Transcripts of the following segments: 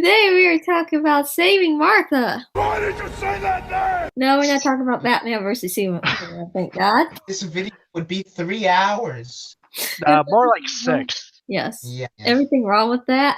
Today we are talking about saving Martha. Why did you say that name? No, we're not talking about Batman versus Superman, thank God. This video would be 3 hours. More like 6. Yes. Yeah. Everything wrong with that?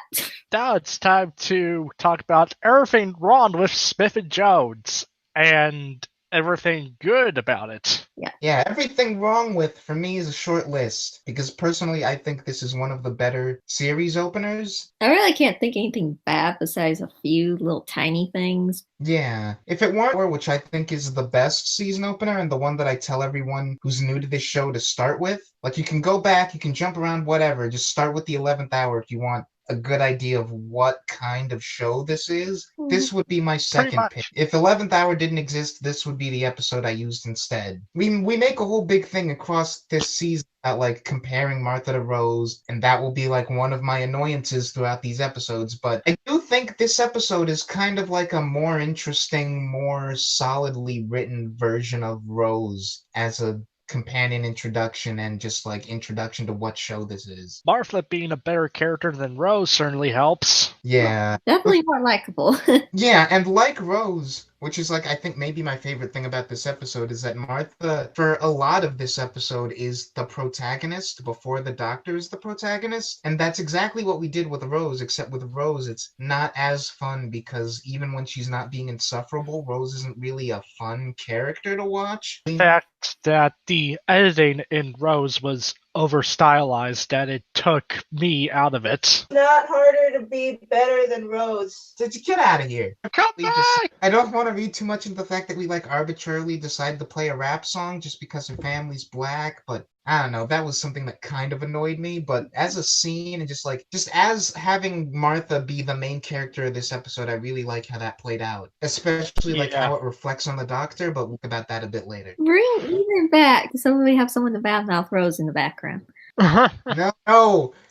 Now it's time to talk about everything wrong with Smith and Jones and everything good about it. Yeah, everything wrong with, for me, is a short list. Because personally, I think this is one of the better series openers. I really can't think anything bad besides a few little tiny things. Yeah. If it weren't, which I think is the best season opener and the one that I tell everyone who's new to this show to start with, like you can go back, you can jump around, whatever, just start with the 11th hour if you want a good idea of what kind of show this is. This would be my second pick. If 11th Hour didn't exist, this would be the episode I used instead. We make a whole big thing across this season about like comparing Martha to Rose, and that will be like one of my annoyances throughout these episodes, but I do think this episode is kind of like a more interesting, more solidly written version of Rose as a companion introduction and just like introduction to what show this is. Martha being a better character than Rose certainly helps. Yeah. Definitely more likable. Yeah, and like Rose, which is like I think maybe my favorite thing about this episode is that Martha, for a lot of this episode, is the protagonist before the Doctor is the protagonist. And that's exactly what we did with Rose, except with Rose, it's not as fun because even when she's not being insufferable, Rose isn't really a fun character to watch. The fact that the editing in Rose was over stylized that it took me out of it. Not harder to be better than Rose. Get out of here. Come back! I don't want to read too much into the fact that we like arbitrarily decided to play a rap song just because her family's black, but I don't know, that was something that kind of annoyed me, but as a scene and just as having Martha be the main character of this episode, I really like how that played out. Especially like how it reflects on the Doctor, but we'll talk about that a bit later. Bring Ethan back so we have someone to badmouth Rose in the background.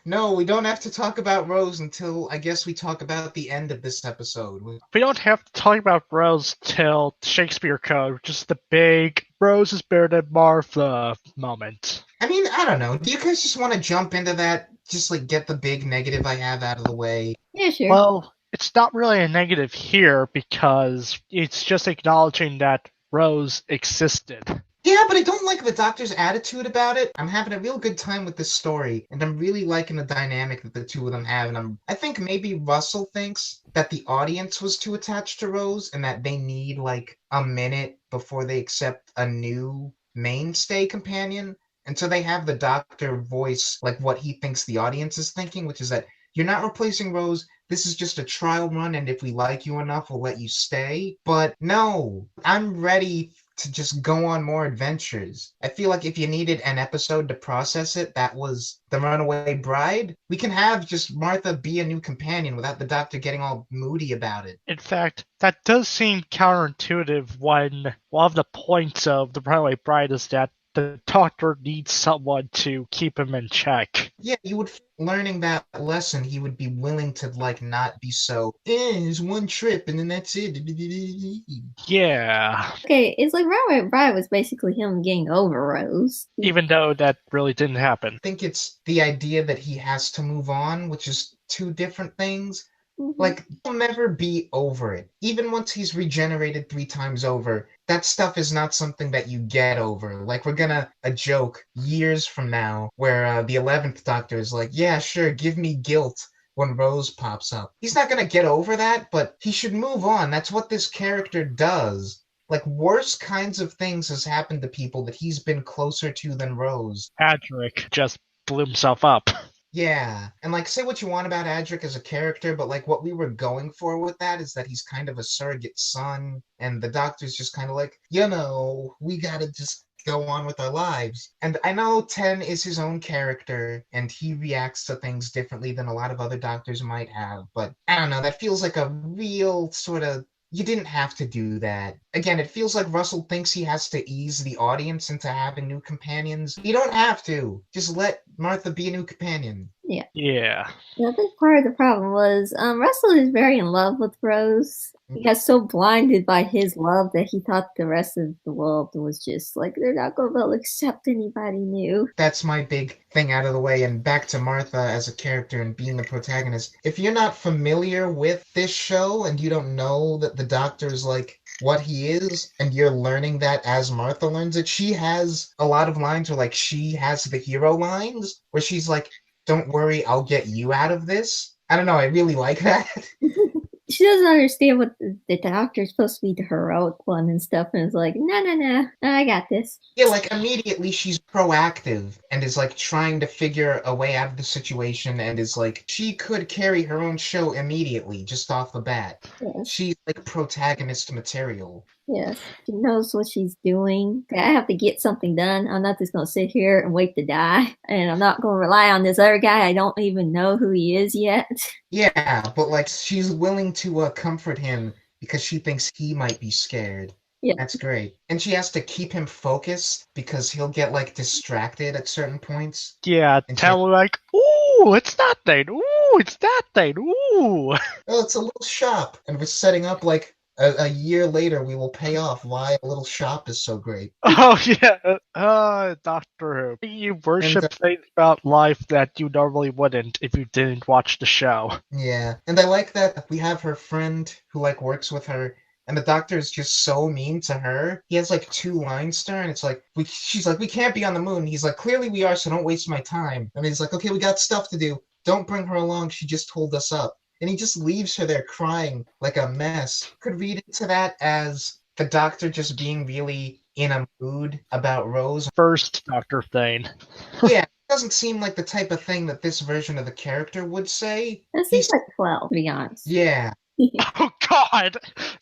No, we don't have to talk about Rose until I guess we talk about the end of this episode. We don't have to talk about Rose till Shakespeare Code, which is the big Rose is better than Martha moment. I mean, I don't know. Do you guys just want to jump into that? Just like get the big negative I have out of the way? Yeah, sure. Well, it's not really a negative here because it's just acknowledging that Rose existed. Yeah, but I don't like the Doctor's attitude about it. I'm having a real good time with this story, and I'm really liking the dynamic that the two of them have, and I think maybe Russell thinks that the audience was too attached to Rose, and that they need, like, a minute before they accept a new mainstay companion, and so they have the Doctor voice, like, what he thinks the audience is thinking, which is that you're not replacing Rose, this is just a trial run, and if we like you enough, we'll let you stay. But no, I'm ready to just go on more adventures. I feel like if you needed an episode to process it, that was The Runaway Bride. We can have just Martha be a new companion without the Doctor getting all moody about it. In fact, that does seem counterintuitive when one of the points of The Runaway Bride is that the Doctor needs someone to keep him in check. Yeah, you would learning that lesson, he would be willing to like not be so, it's one trip and then that's it. Yeah. Okay, it's like Runaway Bride was basically him getting over Rose. Even though that really didn't happen. I think it's the idea that he has to move on, which is two different things. Like, he'll never be over it. Even once he's regenerated 3 times over, that stuff is not something that you get over. Like, we're gonna, a joke years from now, where the 11th Doctor is like, yeah, sure, give me guilt when Rose pops up. He's not gonna get over that, but he should move on. That's what this character does. Like, worse kinds of things has happened to people that he's been closer to than Rose. Adric just blew himself up. Yeah, and like say what you want about Adric as a character, but like what we were going for with that is that he's kind of a surrogate son, and the Doctor's just kind of like, we gotta just go on with our lives. And I know Ten is his own character, and he reacts to things differently than a lot of other Doctors might have, but I don't know, that feels like a real sort of, you didn't have to do that. Again, it feels like Russell thinks he has to ease the audience into having new companions. You don't have to. Just let Martha be a new companion. Yeah. Yeah. I think part of the problem was Russell is very in love with Rose. He got so blinded by his love that he thought the rest of the world was just like they're not going to accept anybody new. That's my big thing out of the way, and back to Martha as a character and being the protagonist. If you're not familiar with this show and you don't know that the Doctor's like what he is, and you're learning that as Martha learns it, she has a lot of lines where like she has the hero lines where she's like, "Don't worry, I'll get you out of this." I don't know, I really like that. She doesn't understand what the Doctor's supposed to be the heroic one and stuff, and it's like, no, I got this. Yeah, like immediately she's proactive and is like trying to figure a way out of the situation and is like she could carry her own show immediately just off the bat. Yes. She's like protagonist material. Yes, she knows what she's doing. I have to get something done. I'm not just going to sit here and wait to die. And I'm not going to rely on this other guy. I don't even know who he is yet. Yeah, but like she's willing to comfort him because she thinks he might be scared. Yeah. That's great. And she has to keep him focused because he'll get like distracted at certain points. Yeah, And tell her like, ooh, it's that thing. Ooh, it's that thing. Ooh. Oh, it's a little shop. And we're setting up like a year later we will pay off why a little shop is so great. Oh yeah, Doctor Who. You worship things about life that you normally wouldn't if you didn't watch the show. Yeah, and I like that we have her friend who like works with her, and the Doctor is just so mean to her. He has like 2 lines to her, and it's like she's like, "We can't be on the moon." He's like, "Clearly we are, so don't waste my time." And he's like, "Okay, we got stuff to do. Don't bring her along. She just told us up." And he just leaves her there crying like a mess. Could read into that as the Doctor just being really in a mood about Rose. First Doctor thing. Yeah, it doesn't seem like the type of thing that this version of the character would say. That seems like 12, to be honest. Yeah. Oh God!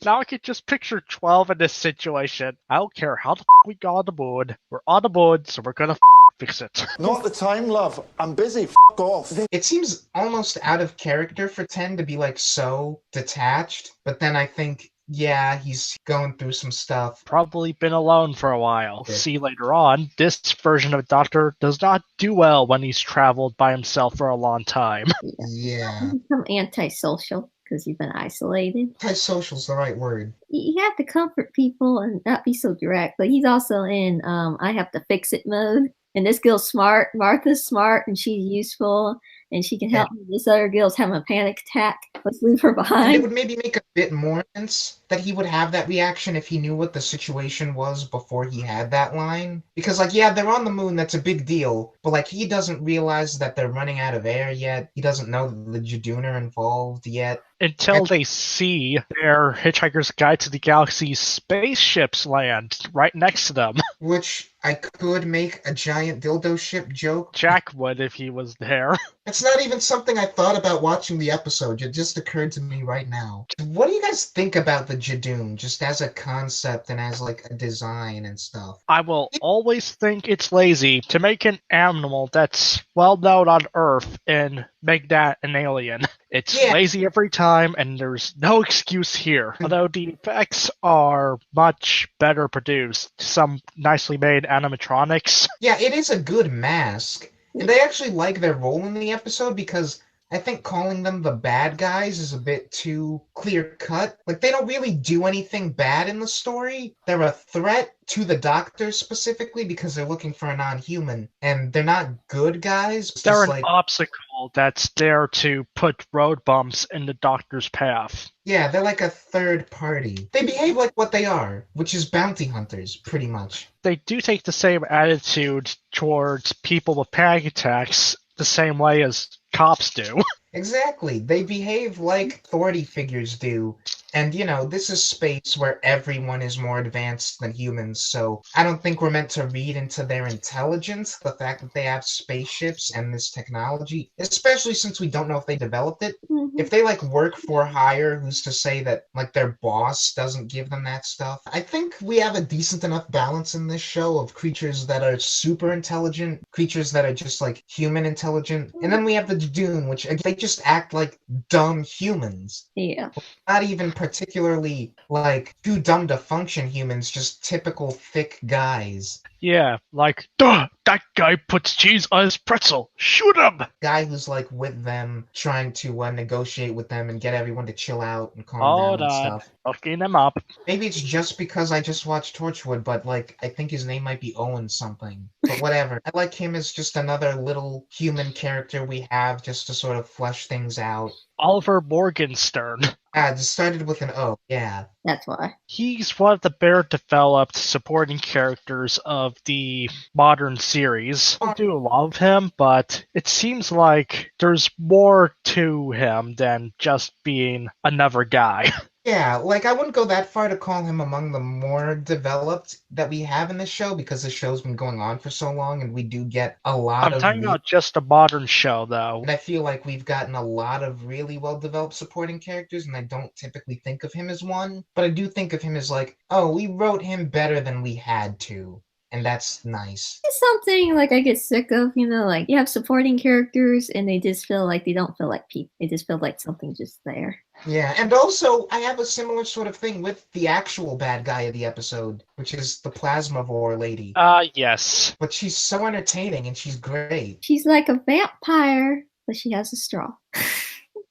Now I can just picture 12 in this situation. I don't care how the we got on the moon. We're on the moon, so we're gonna fix it. Not the time, love. I'm busy. Off. It seems almost out of character for 10 to be like so detached, but then I think, yeah, he's going through some stuff. Probably been alone for a while. Yeah. See later on, this version of Doctor does not do well when he's traveled by himself for a long time. Yeah. Become antisocial because you've been isolated. Antisocial's the right word. You have to comfort people and not be so direct, but he's also in I have to fix it mode. And this girl's smart. Martha's smart and she's useful and she can help me. This other girl's having a panic attack. Let's leave her And it behind. would maybe make a bit more sense that he would have that reaction if he knew what the situation was before he had that line. Because, like, yeah, they're on the moon, that's a big deal, but, like, he doesn't realize that they're running out of air yet. He doesn't know that the Jadoon are involved yet. Until they see their Hitchhiker's Guide to the Galaxy spaceships land right next to them. Which I could make a giant dildo ship joke. Jack would if he was there. It's not even something I thought about watching the episode. It just occurred to me right now. What do you guys think about the Jadoon, just as a concept and as like a design and stuff? I will always think it's lazy to make an animal that's well known on Earth and make that an alien. It's lazy every time, and there's no excuse here. Although the effects are much better produced, some nicely made animatronics. Yeah, it is a good mask. And they actually like their role in the episode because I think calling them the bad guys is a bit too clear-cut. Like, they don't really do anything bad in the story. They're a threat to the Doctor specifically because they're looking for a non-human. And they're not good guys. It's They're just an obstacle that's there to put road bumps in the Doctor's path. Yeah, they're like a third party. They behave like what they are, which is bounty hunters, pretty much. They do take the same attitude towards people with panic attacks the same way as cops do. Exactly. They behave like authority figures do. And, you know, this is space where everyone is more advanced than humans, so I don't think we're meant to read into their intelligence, the fact that they have spaceships and this technology, especially since we don't know if they developed it. Mm-hmm. If they, like, work for hire, who's to say that, like, their boss doesn't give them that stuff? I think we have a decent enough balance in this show of creatures that are super intelligent, creatures that are just, like, human intelligent, and then we have the Jadoon, which, they just act like dumb humans. Yeah. Not even particularly, like, too dumb to function humans, just typical thick guys. Yeah, like, duh, That guy puts cheese on his pretzel. Shoot him! Guy who's like with them, trying to negotiate with them and get everyone to chill out and calm Hold down and on. stuff. Looking him up. Maybe it's just because I just watched Torchwood, but like I think his name might be Owen something. But whatever. I like him as just another little human character we have just to sort of flesh things out. Oliver Morgenstern. It started with an O. Yeah. That's why. He's one of the better developed supporting characters of the modern series. I do love him, but it seems like there's more to him than just being another guy. Yeah, like I wouldn't go that far to call him among the more developed that we have in this show because the show's been going on for so long and we do get a lot I'm talking about just a modern show, though. And I feel like we've gotten a lot of really well-developed supporting characters, and I don't typically think of him as one, but I do think of him as like, oh, we wrote him better than we had to. And that's nice. It's something like I get sick of, like you have supporting characters and they just feel like they don't feel like people. They just feel like something's just there. Yeah, and also I have a similar sort of thing with the actual bad guy of the episode, which is the Plasmavore lady. Yes. But she's so entertaining and she's great. She's like a vampire, but she has a straw.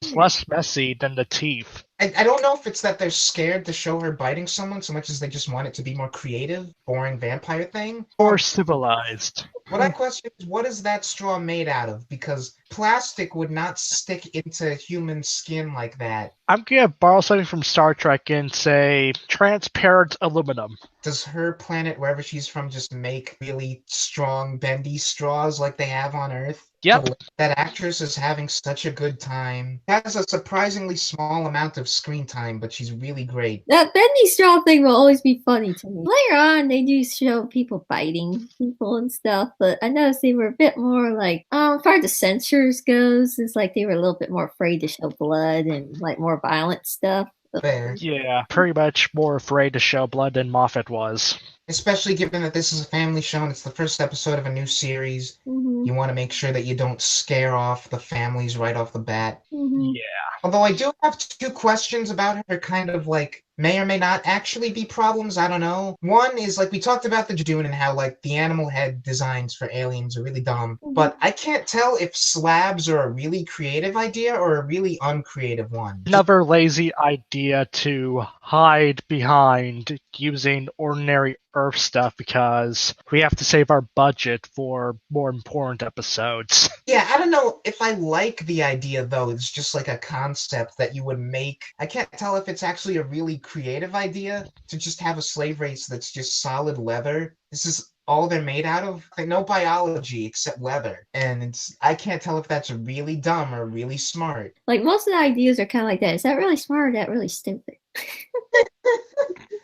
It's less messy than the teeth. I don't know if it's that they're scared to show her biting someone so much as they just want it to be more creative, boring vampire thing. Or civilized. What I question is, what is that straw made out of? Because plastic would not stick into human skin like that. I'm gonna borrow something from Star Trek and say transparent aluminum. Does her planet, wherever she's from, just make really strong, bendy straws like they have on Earth? Yep. That actress is having such a good time. Has a surprisingly small amount of screen time, but she's really great. That bendy straw thing will always be funny to me. Later on, they do show people biting people and stuff, but I noticed they were a bit more like, as far as the censors goes, it's like they were a little bit more afraid to show blood and like more violent stuff. Fair. Yeah, pretty much more afraid to show blood than Moffat was. Especially given that this is a family show and it's the first episode of a new series. Mm-hmm. You want to make sure that you don't scare off the families right off the bat. Mm-hmm. Yeah. Although I do have two questions about her, kind of like may or may not actually be problems. I don't know. One is like we talked about the Dune and how like the animal head designs for aliens are really dumb. Mhm. But I can't tell if slabs are a really creative idea or a really uncreative one. Another lazy idea to hide behind using ordinary Earth stuff because we have to save our budget for more important episodes. Yeah, I don't know if I like the idea though. It's just like a concept that you would make. I can't tell if it's actually a really creative idea to just have a slave race that's just solid leather. This is all they're made out of. Like no biology except leather. And I can't tell if that's really dumb or really smart. Like most of the ideas are kind of like that. Is that really smart or that really stupid?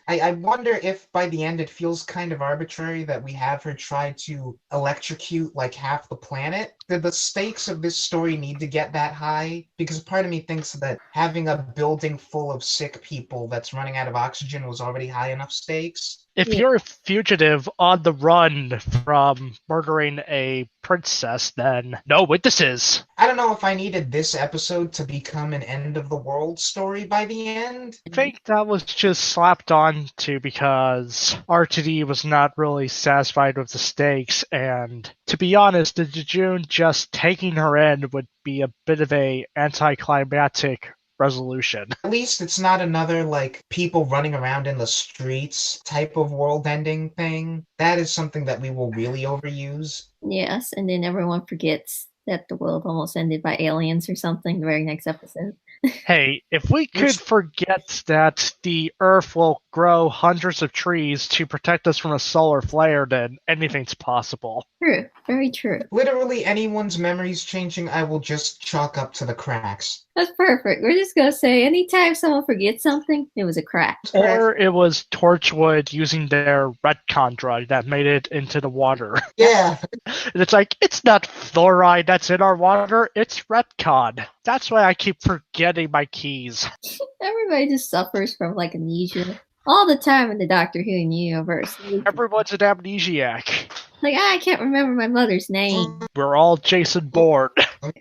I wonder if by the end it feels kind of arbitrary that we have her try to electrocute like half the planet. Did the stakes of this story need to get that high? Because part of me thinks that having a building full of sick people that's running out of oxygen was already high enough stakes. If you're a fugitive on the run from murdering a princess, then no witnesses. I don't know if I needed this episode to become an end of the world story by the end. I think that was just slapped on to because RTD was not really satisfied with the stakes, and to be honest, the Jejune just taking her in would be a bit of a anticlimactic resolution. At least it's not another like people running around in the streets type of world ending thing. That is something that we will really overuse. Yes, and then everyone forgets that the world almost ended by aliens or something the very next episode. Hey, if we could forget that the Earth will grow hundreds of trees to protect us from a solar flare, then anything's possible. True, very true. Literally anyone's memories changing, I will just chalk up to the cracks. That's perfect. We're just gonna say anytime someone forgets something, it was a crack. Or it was Torchwood using their retcon drug that made it into the water. Yeah. It's like, it's not fluoride that's in our water, it's retcon. That's why I keep forgetting my keys. Everybody just suffers from like amnesia all the time in the Doctor Who universe. Everyone's an amnesiac. Like, I can't remember my mother's name. We're all Jason Bourne.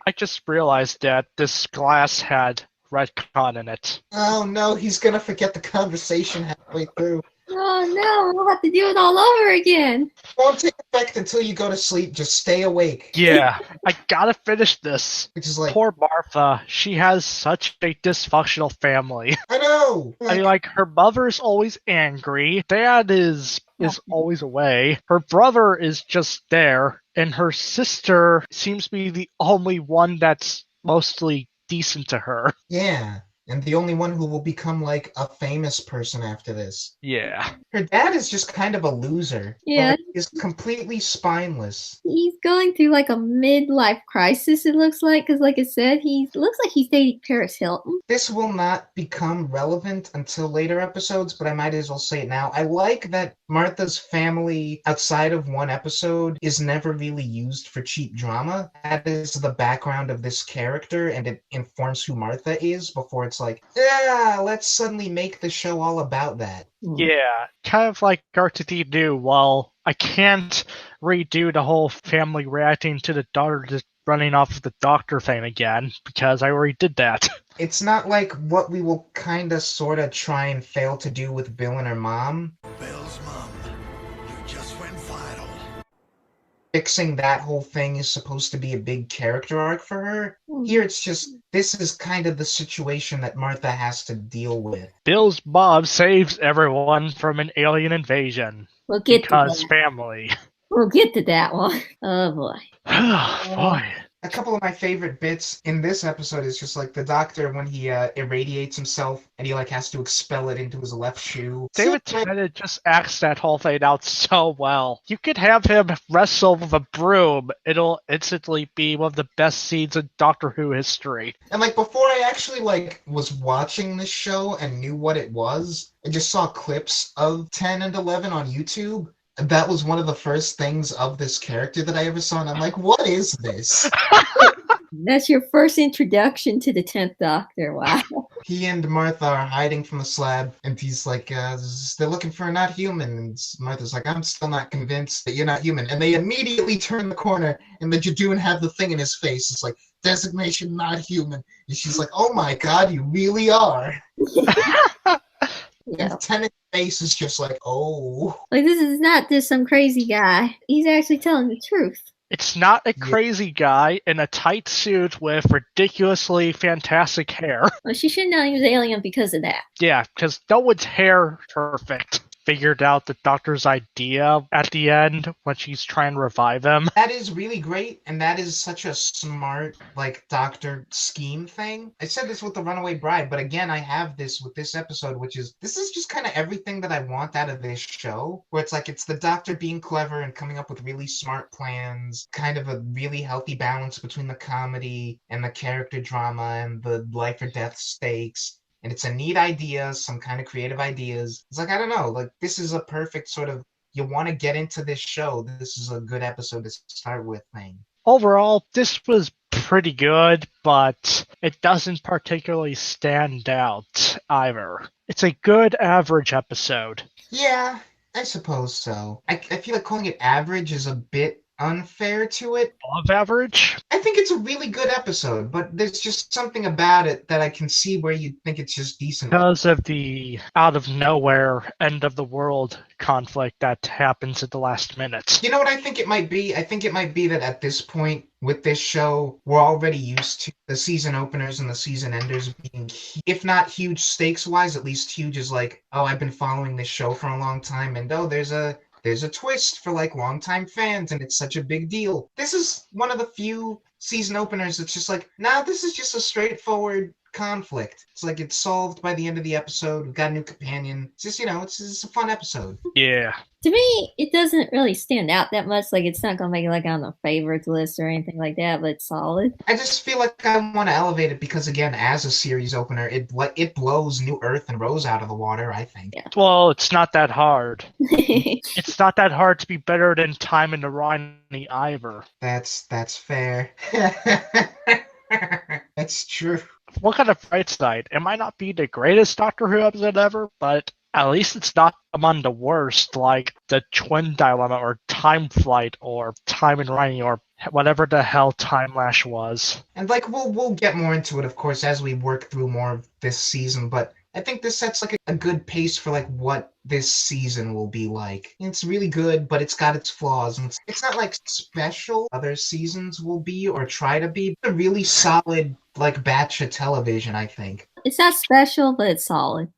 I just realized that this glass had retcon in it. Oh no, he's gonna forget the conversation halfway through. Oh no, we'll have to do it all over again. Won't take effect until you go to sleep. Just stay awake. Yeah, I gotta finish this. Which is like, Poor Martha. She has such a dysfunctional family. I know. I mean, like, her mother's always angry. Dad is always away. Her brother is just there, and her sister seems to be the only one that's mostly decent to her. Yeah. And the only one who will become like a famous person after this. Yeah. Her dad is just kind of a loser. Yeah. Like, he's completely spineless. He's going through like a midlife crisis, it looks like, because like I said, he looks like he's dating Paris Hilton. This will not become relevant until later episodes, but I might as well say it now. I like that Martha's family, outside of one episode, is never really used for cheap drama. That is the background of this character, and it informs who Martha is before it's like, yeah, let's suddenly make the show all about that. Yeah, kind of like R2D do. Well, I can't redo the whole family reacting to the daughter just running off of the doctor thing again, because I already did that. It's not like what we will kinda sorta try and fail to do with Bill and her mom. Bill's mum, you just went viral. Fixing that whole thing is supposed to be a big character arc for her. Here it's just, this is kind of the situation that Martha has to deal with. Bill's mom saves everyone from an alien invasion. We'll get because to that. family. We'll get to that one. Oh boy. Boy. A couple of my favorite bits in this episode is just like the doctor when he irradiates himself and he like has to expel it into his left shoe. David Tennant just acts that whole thing out so well. You could have him wrestle with a broom. It'll instantly be one of the best scenes in Doctor Who history. And like before I actually like was watching this show and knew what it was, I just saw clips of 10 and 11 on YouTube. That was one of the first things of this character that I ever saw, and I'm like, what is this? That's your first introduction to the 10th Doctor. Wow. He and Martha are hiding from the slab, and he's like, they're looking for a not human. And Martha's like, I'm still not convinced that you're not human. And they immediately turn the corner, and the Jadoon have the thing in his face. It's like, designation not human. And she's like, oh my god, you really are. Yeah. And Tennant's face is just like, oh. Like, this is not just some crazy guy. He's actually telling the truth. It's not a crazy guy in a tight suit with ridiculously fantastic hair. Well, she shouldn't know he was alien because of that. Yeah, because no one's hair perfect. Figured out the doctor's idea at the end when she's trying to revive him. That is really great, and that is such a smart, like, doctor scheme thing. I said this with The Runaway Bride, but again, I have this with this episode, which is, this is just kind of everything that I want out of this show, where it's like, it's the doctor being clever and coming up with really smart plans, kind of a really healthy balance between the comedy and the character drama and the life or death stakes. And it's a neat idea, some kind of creative ideas. It's like, I don't know, like, this is a perfect sort of, you want to get into this show, this is a good episode to start with thing. Overall, this was pretty good, but it doesn't particularly stand out either. It's a good average episode. Yeah, I suppose so. I feel like calling it average is a bit unfair to it. Above average? I think it's a really good episode, but there's just something about it that I can see where you think it's just decent. Because of the out of nowhere end of the world conflict that happens at the last minute. You know what I think it might be? I think it might be that at this point with this show, we're already used to the season openers and the season enders being, if not huge stakes wise, at least huge as like, oh, I've been following this show for a long time, and oh, there's a twist for like longtime fans and it's such a big deal. This is one of the few season openers that's just like, nah, this is just a straightforward conflict. It's like it's solved by the end of the episode. We've got a new companion. It's just, it's a fun episode. Yeah. To me, it doesn't really stand out that much. Like, it's not going to make it like on the favorites list or anything like that, but it's solid. I just feel like I want to elevate it because, again, as a series opener, it blows New Earth and Rose out of the water, I think. Yeah. Well, it's not that hard. It's not that hard to be better than Time in the Ronnie either. That's fair. That's true. What kind of bright side? It might not be the greatest Doctor Who episode ever, but at least it's not among the worst, like the Twin Dilemma or Time Flight or Time and Ronnie or whatever the hell Time Lash was. And like we'll get more into it, of course, as we work through more of this season, but I think this sets like a good pace for like what this season will be like. It's really good, but it's got its flaws, and it's not like special other seasons will be or try to be. It's a really solid like batch of television, I think. It's not special, but it's solid.